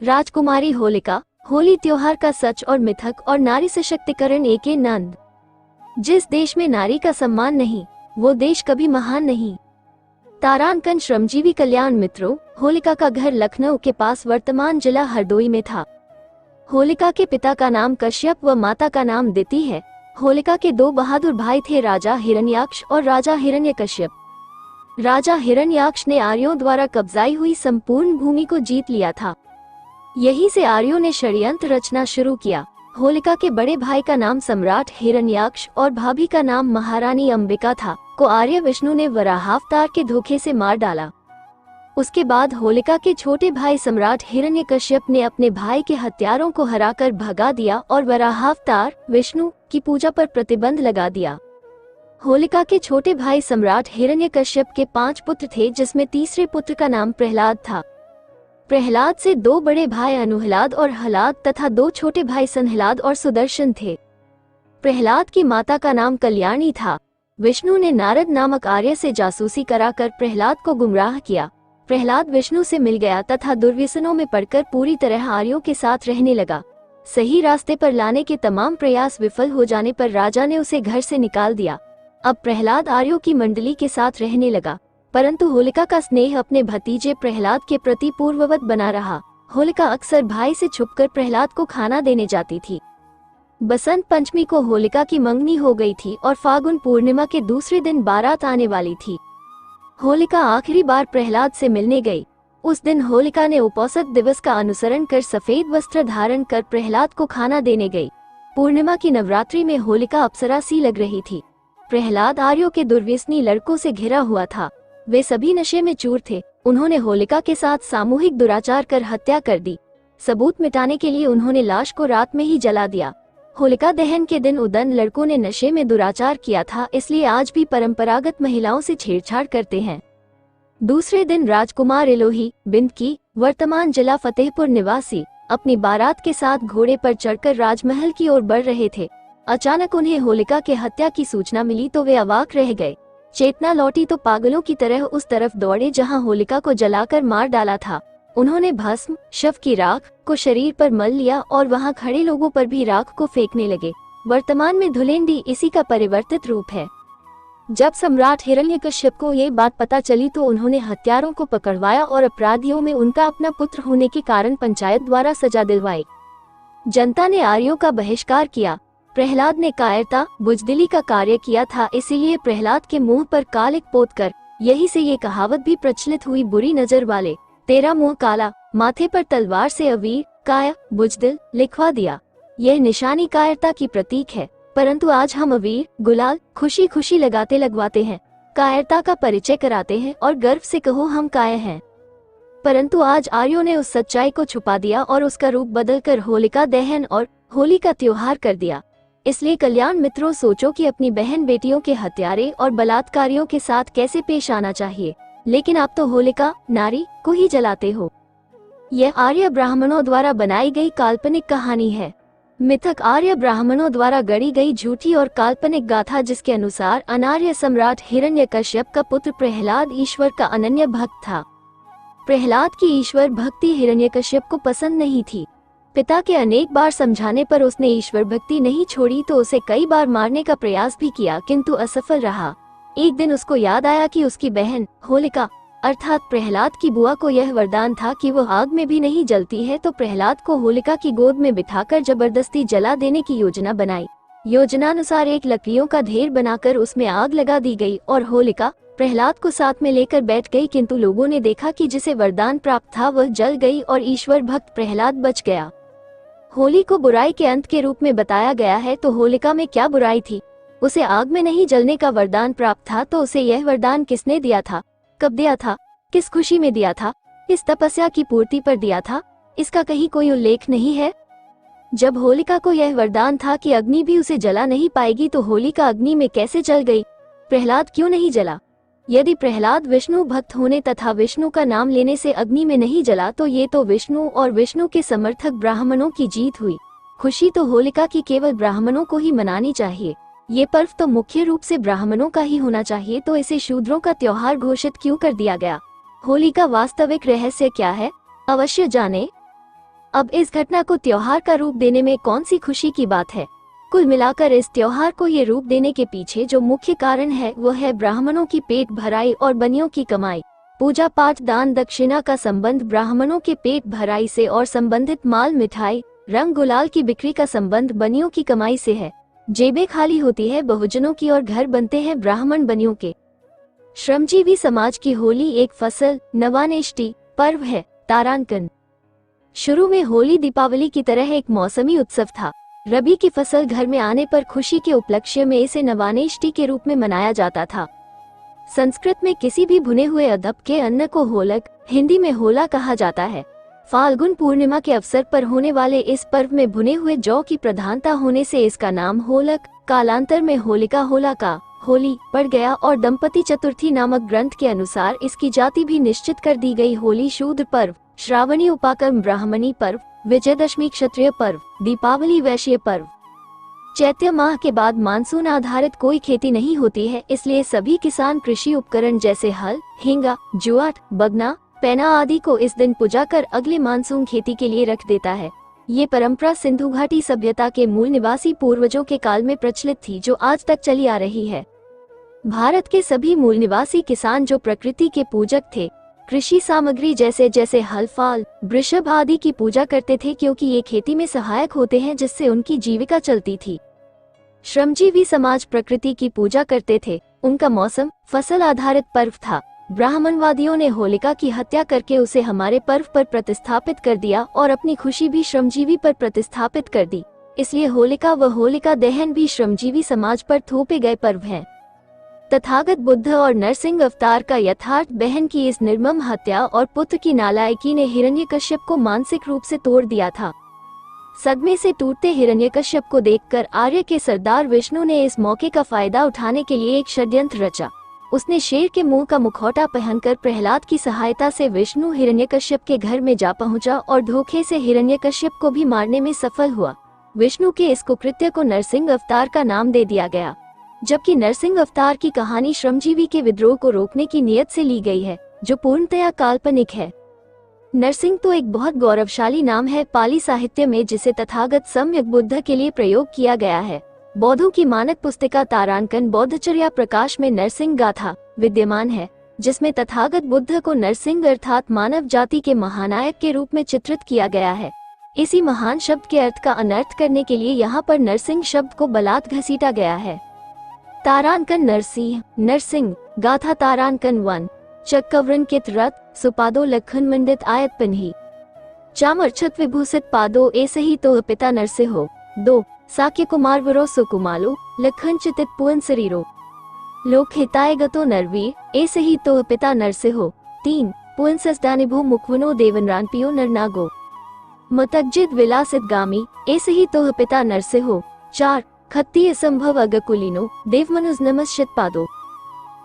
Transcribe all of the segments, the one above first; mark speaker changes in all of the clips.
Speaker 1: राजकुमारी होलिका, होली त्योहार का सच और मिथक और नारी सशक्तिकरण एक नंद। जिस देश में नारी का सम्मान नहीं, वो देश कभी महान नहीं। तारांकन श्रमजीवी कल्याण मित्रों, होलिका का घर लखनऊ के पास वर्तमान जिला हरदोई में था। होलिका के पिता का नाम कश्यप व माता का नाम दिति है। होलिका के दो बहादुर भाई थे, राजा हिरण्याक्ष और राजा हिरण्यकश्यप। राजा हिरण्याक्ष ने आर्यों द्वारा कब्जाई हुई संपूर्ण भूमि को जीत लिया था। यहीं से आर्यों ने षड्यंत्र रचना शुरू किया। होलिका के बड़े भाई का नाम सम्राट हिरण्याक्ष और भाभी का नाम महारानी अंबिका था, को आर्य विष्णु ने वराहावतार के धोखे से मार डाला। उसके बाद होलिका के छोटे भाई सम्राट हिरण्यकश्यप ने अपने भाई के हत्यारों को हराकर भगा दिया और वराहावतार विष्णु की पूजा पर प्रतिबंध लगा दिया। होलिका के छोटे भाई सम्राट हिरण्यकश्यप के 5 पुत्र थे, जिसमें तीसरे पुत्र का नाम प्रहलाद था। प्रहलाद से 2 बड़े भाई अनुहलाद और हलाद तथा 2 छोटे भाई संहलाद और सुदर्शन थे। प्रहलाद की माता का नाम कल्याणी था। विष्णु ने नारद नामक आर्य से जासूसी कराकर प्रहलाद को गुमराह किया। प्रहलाद विष्णु से मिल गया तथा दुर्व्यसनों में पड़कर पूरी तरह आर्यों के साथ रहने लगा। सही रास्ते पर लाने के तमाम प्रयास विफल हो जाने पर राजा ने उसे घर से निकाल दिया। अब प्रहलाद आर्यों की मंडली के साथ रहने लगा, परंतु होलिका का स्नेह अपने भतीजे प्रहलाद के प्रति पूर्ववत बना रहा। होलिका अक्सर भाई से छुपकर प्रहलाद को खाना देने जाती थी। बसंत पंचमी को होलिका की मंगनी हो गई थी और फागुन पूर्णिमा के दूसरे दिन बारात आने वाली थी। होलिका आखिरी बार प्रहलाद से मिलने गई। उस दिन होलिका ने उपोषण दिवस का अनुसरण कर सफेद वस्त्र धारण कर प्रहलाद को खाना देने गई। पूर्णिमा की नवरात्रि में होलिका अप्सरा सी लग रही थी। प्रहलाद आर्यों के दुर्व्यसनी लड़कों से घिरा हुआ था। वे सभी नशे में चूर थे। उन्होंने होलिका के साथ सामूहिक दुराचार कर हत्या कर दी। सबूत मिटाने के लिए उन्होंने लाश को रात में ही जला दिया। होलिका दहन के दिन उदन लड़कों ने नशे में दुराचार किया था, इसलिए आज भी परंपरागत महिलाओं से छेड़छाड़ करते हैं। दूसरे दिन राजकुमार इलोही बिंद की, वर्तमान जिला फतेहपुर निवासी, अपनी बारात के साथ घोड़े पर चढ़कर राजमहल की ओर बढ़ रहे थे। अचानक उन्हें होलिका के हत्या की सूचना मिली तो वे अवाक रह गए। चेतना लौटी तो पागलों की तरह उस तरफ दौड़े जहां होलिका को जलाकर मार डाला था। उन्होंने भस्म, शव की राख को शरीर पर मल लिया और वहां खड़े लोगों पर भी राख को फेंकने लगे। वर्तमान में धुलेंडी इसी का परिवर्तित रूप है। जब सम्राट हिरण्यकश्यप को ये बात पता चली तो उन्होंने हत्यारों को पकड़वाया और अपराधियों में उनका अपना पुत्र होने के कारण पंचायत द्वारा सजा दिलवाई। जनता ने आर्यों का बहिष्कार किया। प्रहलाद ने कायरता, बुजदिली का कार्य किया था, इसीलिए प्रहलाद के मुंह पर कालिक पोत कर, यही से ये कहावत भी प्रचलित हुई, बुरी नजर वाले तेरा मुंह काला, माथे पर तलवार से अवीर काया बुजदिल लिखवा दिया। यह निशानी कायरता की प्रतीक है, परंतु आज हम अवीर गुलाल खुशी खुशी लगाते लगवाते हैं, कायरता का परिचय कराते हैं और गर्व से कहो हम काय हैं। परंतु आज आर्यों ने उस सच्चाई को छुपा दिया और उसका रूप बदलकर होलिका दहन और होली का त्योहार कर दिया। इसलिए कल्याण मित्रों, सोचो कि अपनी बहन बेटियों के हत्यारे और बलात्कारियों के साथ कैसे पेश आना चाहिए, लेकिन आप तो होलिका नारी को ही जलाते हो। यह आर्य ब्राह्मणों द्वारा बनाई गई काल्पनिक कहानी है। मिथक आर्य ब्राह्मणों द्वारा गढ़ी गई झूठी और काल्पनिक गाथा, जिसके अनुसार अनार्य सम्राट हिरण्यकश्यप का पुत्र प्रहलाद ईश्वर का अनन्य भक्त था। प्रहलाद की ईश्वर भक्ति हिरण्यकश्यप को पसंद नहीं थी। पिता के अनेक बार समझाने पर उसने ईश्वर भक्ति नहीं छोड़ी तो उसे कई बार मारने का प्रयास भी किया, किंतु असफल रहा। एक दिन उसको याद आया कि उसकी बहन होलिका अर्थात प्रहलाद की बुआ को यह वरदान था कि वो आग में भी नहीं जलती है, तो प्रहलाद को होलिका की गोद में बिठाकर जबरदस्ती जला देने की योजना बनाई। योजनानुसार एक लकड़ियों का ढेर बनाकर उसमें आग लगा दी गई और होलिका प्रहलाद को साथ में लेकर बैठ गई, किंतु लोगों ने देखा कि जिसे वरदान प्राप्त था वह जल गई और ईश्वर भक्त प्रहलाद बच गया। होली को बुराई के अंत के रूप में बताया गया है, तो होलिका में क्या बुराई थी? उसे आग में नहीं जलने का वरदान प्राप्त था, तो उसे यह वरदान किसने दिया था, कब दिया था, किस खुशी में दिया था, इस तपस्या की पूर्ति पर दिया था? इसका कहीं कोई उल्लेख नहीं है। जब होलिका को यह वरदान था कि अग्नि भी उसे जला नहीं पाएगी, तो होलिका अग्नि में कैसे जल गई? प्रहलाद क्यों नहीं जला? यदि प्रहलाद विष्णु भक्त होने तथा विष्णु का नाम लेने से अग्नि में नहीं जला, तो ये तो विष्णु और विष्णु के समर्थक ब्राह्मणों की जीत हुई। खुशी तो होलिका की केवल ब्राह्मणों को ही मनानी चाहिए। ये पर्व तो मुख्य रूप से ब्राह्मणों का ही होना चाहिए, तो इसे शूद्रों का त्योहार घोषित क्यों कर दिया गया? होली का वास्तविक रहस्य क्या है, अवश्य जाने। अब इस घटना को त्योहार का रूप देने में कौन सी खुशी की बात है। कुल मिलाकर इस त्योहार को ये रूप देने के पीछे जो मुख्य कारण है वो है ब्राह्मणों की पेट भराई और बनियों की कमाई। पूजा पाठ दान दक्षिणा का संबंध ब्राह्मणों के पेट भराई से और संबंधित माल मिठाई रंग गुलाल की बिक्री का संबंध बनियों की कमाई से है। जेबें खाली होती है बहुजनों की और घर बनते हैं ब्राह्मण बनियों के। श्रमजीवी समाज की होली एक फसल नवानेष्टि पर्व है। तारांकन। शुरू में होली दीपावली की तरह एक मौसमी उत्सव था। रबी की फसल घर में आने पर खुशी के उपलक्ष्य में इसे नवानेष्टि के रूप में मनाया जाता था। संस्कृत में किसी भी भुने हुए अदब के अन्न को होलक, हिंदी में होला कहा जाता है। फाल्गुन पूर्णिमा के अवसर पर होने वाले इस पर्व में भुने हुए जौ की प्रधानता होने से इसका नाम होलक कालांतर में होलिका होला का होली पड़ गया और दंपति चतुर्थी नामक ग्रंथ के अनुसार इसकी जाति भी निश्चित कर दी गई। होली शूद्र पर्व, श्रावणी उपाकर्म ब्राह्मणी पर्व, विजयदशमी क्षत्रिय पर्व, दीपावली वैश्य पर्व। चैत्र माह के बाद मानसून आधारित कोई खेती नहीं होती है, इसलिए सभी किसान कृषि उपकरण जैसे हल, हिंगा, जुआट, बगना, पैना आदि को इस दिन पूजा कर अगले मानसून खेती के लिए रख देता है। ये परंपरा सिंधु घाटी सभ्यता के मूल निवासी पूर्वजों के काल में प्रचलित थी, जो आज तक चली आ रही है। भारत के सभी मूल निवासी किसान जो प्रकृति के पूजक थे, कृषि सामग्री जैसे जैसे हल, फाल, वृषभ आदि की पूजा करते थे, क्योंकि ये खेती में सहायक होते हैं जिससे उनकी जीविका चलती थी। श्रमजीवी समाज प्रकृति की पूजा करते थे। उनका मौसम फसल आधारित पर्व था। ब्राह्मणवादियों ने होलिका की हत्या करके उसे हमारे पर्व पर प्रतिस्थापित कर दिया और अपनी खुशी भी श्रमजीवी पर प्रतिस्थापित कर दी। इसलिए होलिका व होलिका दहन भी श्रमजीवी समाज पर थोपे गए पर्व हैं। तथागत बुद्ध और नरसिंह अवतार का यथार्थ बहन की इस निर्मम हत्या और पुत्र की नालायकी ने हिरण्यकश्यप को मानसिक रूप से तोड़ दिया था। सदमे से टूटते हिरण्यकश्यप को देखकर आर्य के सरदार विष्णु ने इस मौके का फायदा उठाने के लिए एक षड्यंत्र रचा। उसने शेर के मुंह का मुखौटा पहनकर प्रहलाद की सहायता से विष्णु हिरण्यकश्यप के घर में जा पहुंचा और धोखे से हिरण्यकश्यप को भी मारने में सफल हुआ। विष्णु के इस कुकृत्य को नरसिंह अवतार का नाम दे दिया गया, जबकि नरसिंह अवतार की कहानी श्रमजीवी के विद्रोह को रोकने की नियत से ली गई है, जो पूर्णतया काल्पनिक है। नरसिंह तो एक बहुत गौरवशाली नाम है पाली साहित्य में, जिसे तथागत सम्यक बुद्ध के लिए प्रयोग किया गया है। बौद्धों की मानक पुस्तिका तारांकन बौद्धचर्या प्रकाश में नरसिंह गाथा विद्यमान है, जिसमें तथागत बुद्ध को नरसिंह अर्थात मानव जाति के महानायक के रूप में चित्रित किया गया है। इसी महान शब्द के अर्थ का अनर्थ करने के लिए यहाँ पर नरसिंह शब्द को बलात् घसीटा गया है। तारांकन नरसिंह नरसिंह गाथा तारांकन 1 चक्रवृन कित रथ सुपादो लखन मंडित आयत पिन्ही चामरछत विभूषित पादो ऐसे ही तो पिता नरसिंहो 2 साक्य कुमार वरो सुकुमालो लखन चितित पुअन शरीरो लोक हिताय गतो नरवीर ऐसे ही तो पिता नरसिंहो 3 पुअन सस्दानिभो मुखवनो देवनरानपियो नरनागो मतज्जिद विलासित गामी ऐसे ही तो पिता नरसिंहो 4 खत्तीय संभव अगकुलिनो देवमनुज नमस्चित पादो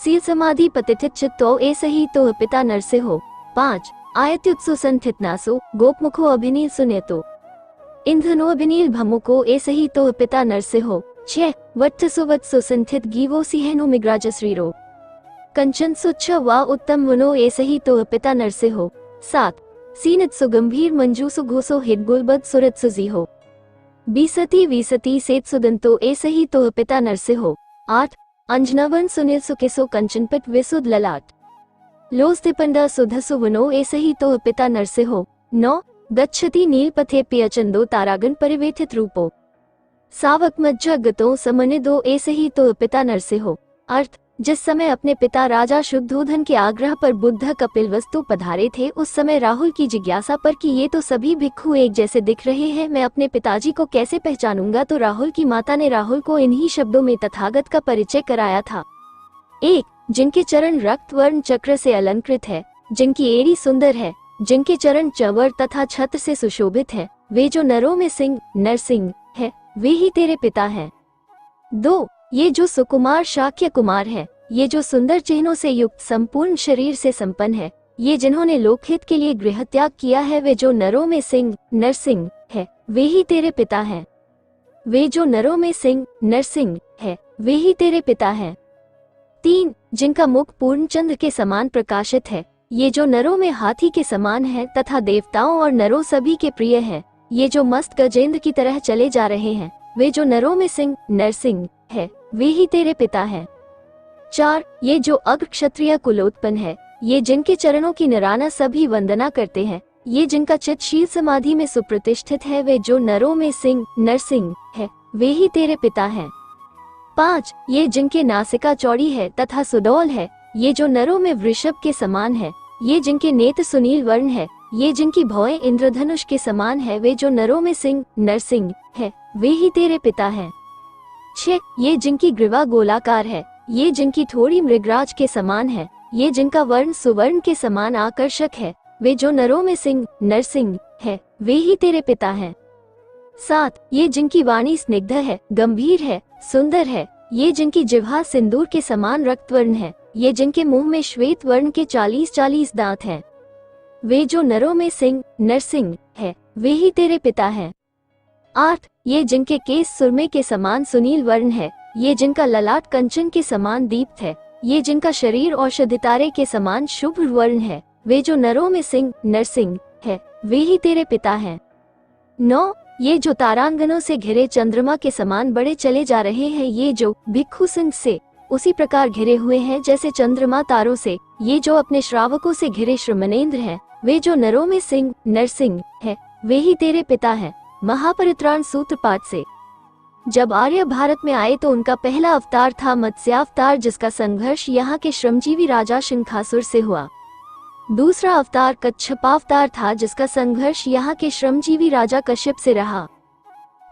Speaker 1: सील समाधि पतिथित चित्तो ऐसे ही तो पिता नरसिंहो 5 आयत्युत्सु संथितनासो गोपमुखो अभिनील सुनेतो इंधनो अभिनील भमुको ऐसे ही तो पिता नरसिंहो 6 वत्सु वत्सु संथित गीवो सिंहनो मिग्राज श्रीरो कंचन सुच्छ वा उत्तम वनो ऐसे ही तो पिता नरसिंहो 7 सीनित सुगंभीर मंजूसु घोसो हितगुलबद सुरत सुजीहो बीसती वीसती सेत सुदंतो ऐसे ही तो पिता नरसिंहो 8 अंजनवन सुनील सुकेसो कंचनपट विसुद ललाट लोस्तिपंडा सुधसु वनो ऐसे ही तो पिता नरसिंहो 9 गच्छति नीलपथे पियचंदो तारागन परिवेठित रूपो सावक मज्जा गतो समनिदो ऐसे ही तो पिता नरसिंहो। अर्थ जिस समय अपने पिता राजा शुद्धोधन के आग्रह पर बुद्ध कपिलवस्तु पधारे थे, उस समय राहुल की जिज्ञासा पर कि ये तो सभी भिक्षु एक जैसे दिख रहे हैं, मैं अपने पिताजी को कैसे पहचानूंगा, तो राहुल की माता ने राहुल को इन्हीं शब्दों में तथागत का परिचय कराया था। 1 जिनके चरण रक्त वर्ण चक्र से अलंकृत है, जिनकी एड़ी सुंदर है, जिनके चरण चवर तथा छत्र से सुशोभित है, वे जो नरों में सिंह नरसिंह है, वे ही तेरे पिता हैं। 2 ये जो सुकुमार शाक्य कुमार है, ये जो सुंदर चिन्हों से युक्त संपूर्ण शरीर से संपन्न है, ये जिन्होंने लोकहित के लिए गृह त्याग किया है, वे जो नरों में सिंह नरसिंह है, वे ही तेरे पिता हैं। वे जो नरों में सिंह नरसिंह है, वे ही तेरे पिता हैं। 3 जिनका मुख पूर्णचंद्र के समान प्रकाशित है, ये जो नरों में हाथी के समान है तथा देवताओं और नरों सभी के प्रिय है। ये जो मस्त गजेंद्र की तरह चले जा रहे हैं, वे जो नरों में सिंह नरसिंह है, वे ही तेरे पिता हैं। 4 ये जो अग्र क्षत्रिय कुलोत्पन्न है, ये जिनके चरणों की निराना सभी वंदना करते हैं, ये जिनका चित्त शील समाधि में सुप्रतिष्ठित है, वे जो नरों में सिंह नरसिंह है, वे ही तेरे पिता हैं। 5 ये जिनके नासिका चौड़ी है तथा सुडौल है, ये जो नरों में वृषभ के समान है, ये जिनके नेत्र सुनील वर्ण है, ये जिनकी भौएं इंद्रधनुष के समान है, वे जो नरों में सिंह नरसिंह है, वे ही तेरे पिता हैं। 6 ये जिनकी ग्रीवा गोलाकार है, ये जिनकी थोड़ी मृगराज के समान है, ये जिनका वर्ण सुवर्ण के समान आकर्षक है, वे जो नरों में सिंह नरसिंह है, वे ही तेरे पिता हैं। 7 ये जिनकी वाणी स्निग्ध है, गंभीर है, सुंदर है, ये जिनकी जिह्वा सिंदूर के समान रक्तवर्ण है, ये जिनके मुंह में श्वेत वर्ण के 40-40 दांत हैं, वे जो नरों में सिंह नरसिंह है, वे ही तेरे पिता हैं। 8 ये जिनके केस सुरमे के समान सुनील वर्ण है, ये जिनका ललाट कंचन के समान दीप्त है, ये जिनका शरीर औषधि तारे के समान शुभ्र वर्ण है, वे जो नरों में सिंह नरसिंह है, वे ही तेरे पिता हैं। 9 ये जो तारांगनों से घिरे चंद्रमा के समान बड़े चले जा रहे हैं, ये जो भिक्षु सिंह से उसी प्रकार घिरे हुए हैं जैसे चंद्रमा तारों से, ये जो अपने श्रावकों से घिरे श्रमणेंद्र हैं, वे जो नरों में सिंह नरसिंह है, वे ही तेरे पिता हैं। महापरित्राण सूत्र पाठ से जब आर्य भारत में आए तो उनका पहला अवतार था मत्स्यावतार, जिसका संघर्ष यहाँ के श्रमजीवी राजा शंखासुर से हुआ। दूसरा अवतार कच्छपावतार था, जिसका संघर्ष यहाँ के श्रमजीवी राजा कश्यप से रहा।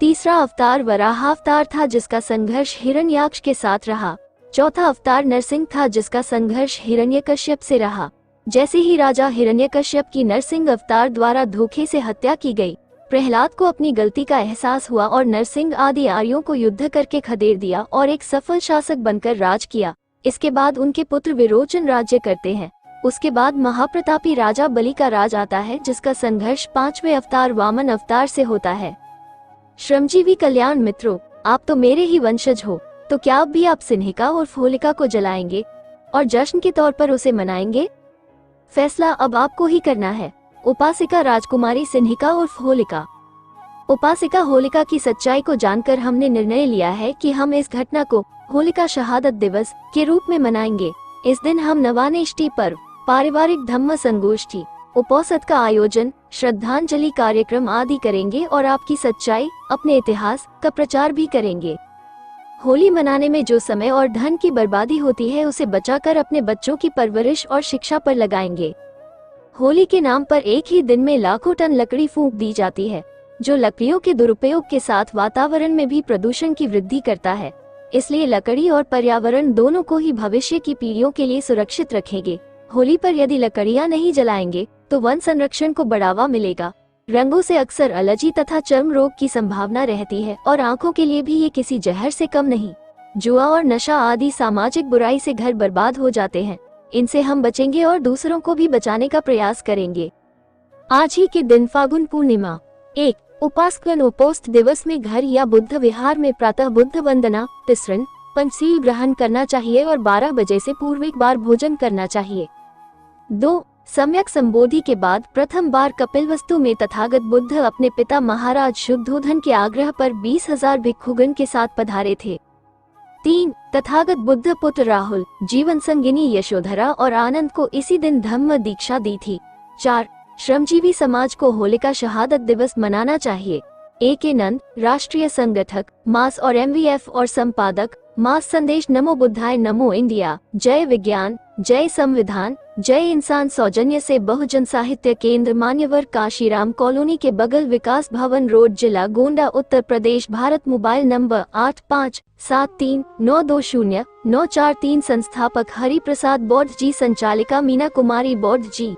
Speaker 1: तीसरा अवतार वराहावतार था, जिसका संघर्ष हिरण्याक्ष के साथ रहा। चौथा अवतार नरसिंह था, जिसका संघर्ष हिरण्यकश्यप से रहा। जैसे ही राजा हिरण्यकश्यप की नरसिंह अवतार द्वारा धोखे से हत्या की गई, प्रहलाद को अपनी गलती का एहसास हुआ और नरसिंह आदि आर्यों को युद्ध करके खदेड़ दिया और एक सफल शासक बनकर राज किया। इसके बाद उनके पुत्र विरोचन राज्य करते हैं। उसके बाद महाप्रतापी राजा बलि का राज आता है, जिसका संघर्ष 5वें अवतार वामन अवतार से होता है। श्रमजीवी कल्याण मित्रों, आप तो मेरे ही वंशज हो, तो क्या अब भी आप सिन्हिका और होलिका को जलाएंगे और जश्न के तौर पर उसे मनाएंगे? फैसला अब आपको ही करना है। उपासिका राजकुमारी सिन्हिका और होलिका। उपासिका होलिका की सच्चाई को जानकर हमने निर्णय लिया है कि हम इस घटना को होलिका शहादत दिवस के रूप में मनाएंगे। इस दिन हम नवानेष्टि पर्व, पारिवारिक धम्म संगोष्ठी, उपोषद का आयोजन, श्रद्धांजलि कार्यक्रम आदि करेंगे और आपकी सच्चाई, अपने इतिहास का प्रचार भी करेंगे। होली मनाने में जो समय और धन की बर्बादी होती है, उसे बचाकर अपने बच्चों की परवरिश और शिक्षा पर लगाएंगे। होली के नाम पर एक ही दिन में लाखों टन लकड़ी फूंक दी जाती है, जो लकड़ियों के दुरुपयोग के साथ वातावरण में भी प्रदूषण की वृद्धि करता है। इसलिए लकड़ी और पर्यावरण दोनों को ही भविष्य की पीढ़ियों के लिए सुरक्षित रखेंगे। होली पर यदि लकड़ियां नहीं जलाएंगे तो वन संरक्षण को बढ़ावा मिलेगा। रंगों से अक्सर एलर्जी तथा चर्म रोग की संभावना रहती है और आंखों के लिए भी ये किसी जहर से कम नहीं। जुआ और नशा आदि सामाजिक बुराई से घर बर्बाद हो जाते हैं। इनसे हम बचेंगे और दूसरों को भी बचाने का प्रयास करेंगे। आज ही के दिन फागुन पूर्णिमा। 1 उपासकन उपोस्त दिवस में घर या बुद्ध विहार में प्रातः बुद्ध वंदना, तिसरन, पंचशील ग्रहण करना चाहिए और 12 बजे से पूर्व एक बार भोजन करना चाहिए। 2 सम्यक संबोधि के बाद प्रथम बार कपिलवस्तु में तथागत बुद्ध अपने पिता महाराज शुद्धोधन के आग्रह पर 20,000 भिक्षुगण के साथ पधारे थे। 3 तथागत बुद्ध पुत्र राहुल, जीवन संगिनी यशोधरा और आनंद को इसी दिन धम्म दीक्षा दी थी। 4 श्रमजीवी समाज को होलिका शहादत दिवस मनाना चाहिए। A.K. नंद, राष्ट्रीय संगठक, मास और MVF और संपादक, मास संदेश। नमो बुद्धाय, नमो इंडिया, जय विज्ञान, जय संविधान, जय इंसान। सौजन्य से बहुजन साहित्य केंद्र, मान्यवर, काशीराम कॉलोनी के बगल, विकास भवन रोड, जिला गोंडा, उत्तर प्रदेश, भारत। Mobile number 8573920943। संस्थापक हरि प्रसाद बौद्ध जी, संचालिका मीना कुमारी बौद्ध जी।